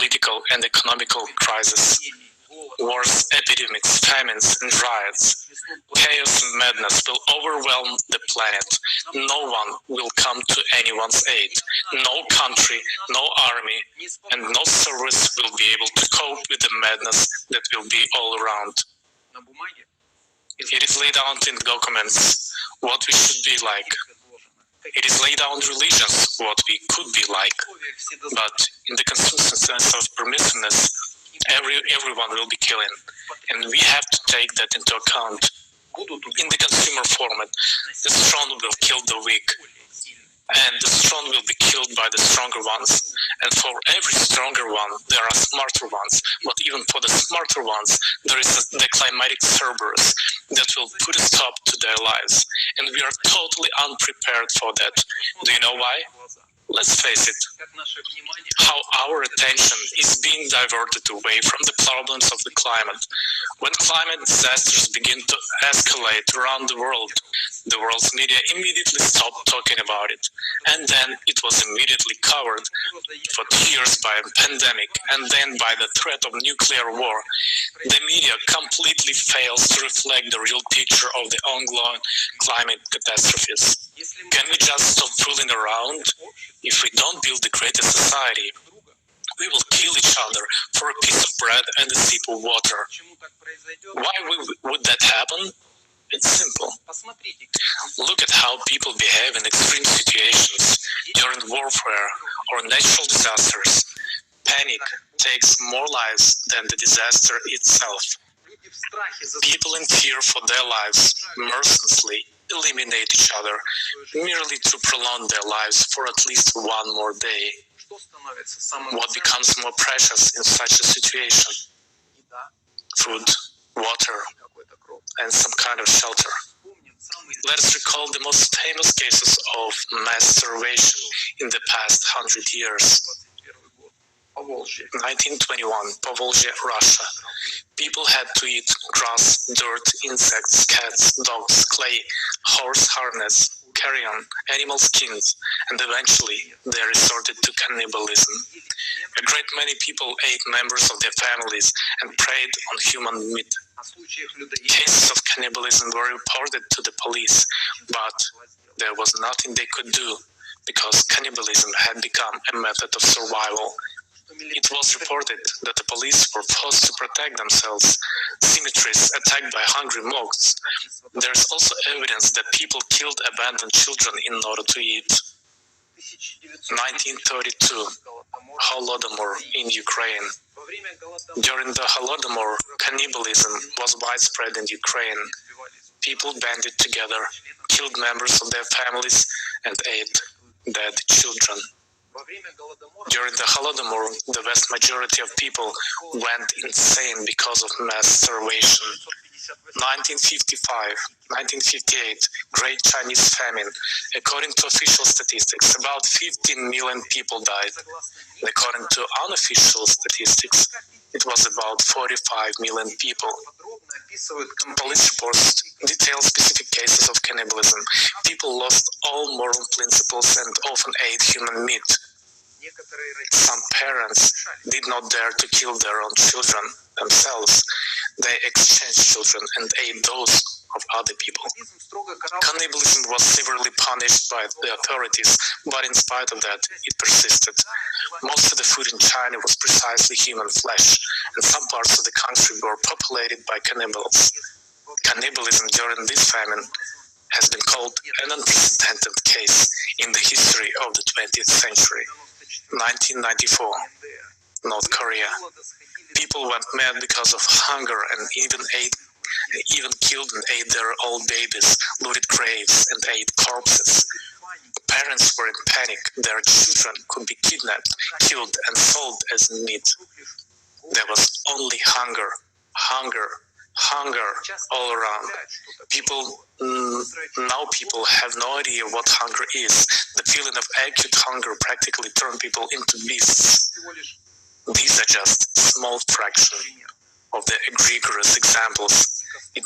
political and economical crisis, wars, epidemics, famines, and riots. Chaos and madness will overwhelm the planet. No one will come to anyone's aid. No country, no army, and no service will be able to cope with the madness that will be all around. It is laid out in the documents what we should be like. It is laid out in religions what we could be like. But in the consistent sense of permissiveness, everyone will be killing. And we have to take that into account. In the consumer format, the strong will kill the weak. And the strong will be killed by the stronger ones. And for every stronger one, there are smarter ones. But even for the smarter ones, there is the climatic Cerberus that will put a stop to their lives. And we are totally unprepared for that. Do you know why? Let's face it, how our attention is being diverted away from the problems of the climate. When climate disasters begin to escalate around the world's media immediately stopped talking about it. And then it was immediately covered for years by a pandemic and then by the threat of nuclear war. The media completely fails to reflect the real picture of the ongoing climate catastrophes. Can we just stop fooling around? If we don't build the greatest society, we will kill each other for a piece of bread and a sip of water. Why would that happen? It's simple. Look at how people behave in extreme situations during warfare or natural disasters. Panic takes more lives than the disaster itself. People in fear for their lives mercilessly eliminate each other merely to prolong their lives for at least one more day. What becomes more precious in such a situation? Food, water, and some kind of shelter. Let us recall the most famous cases of mass starvation in the past 100 years. 1921, Povolzhye, Russia. People had to eat grass, dirt, insects, cats, dogs, clay, horse harness, carrion, animal skins, and eventually they resorted to cannibalism. A great many people ate members of their families and preyed on human meat. Cases of cannibalism were reported to the police, but there was nothing they could do because cannibalism had become a method of survival. It was reported that the police were forced to protect themselves, cemeteries attacked by hungry mobs. There is also evidence that people killed abandoned children in order to eat. 1932, Holodomor in Ukraine. During the Holodomor, cannibalism was widespread in Ukraine. People banded together, killed members of their families, and ate dead children. During the Holodomor, the vast majority of people went insane because of mass starvation. 1955, 1958, Great Chinese Famine. According to official statistics, about 15 million people died. According to unofficial statistics, it was about 45 million people. Police reports detail specific cases of cannibalism. People lost all moral principles and often ate human meat. Some parents did not dare to kill their own children themselves. They exchanged children and ate those of other people. Cannibalism was severely punished by the authorities, but in spite of that, it persisted. Most of the food in China was precisely human flesh, and some parts of the country were populated by cannibals. Cannibalism during this famine has been called an unprecedented case in the history of the 20th century. 1994, North Korea. People went mad because of hunger and even killed and ate their old babies, looted graves and ate corpses. Parents were in panic. Their children could be kidnapped, killed and sold as meat. There was only hunger all around. Now people have no idea what hunger is. The feeling of acute hunger practically turned people into beasts. These are just a small fraction of the egregious examples. It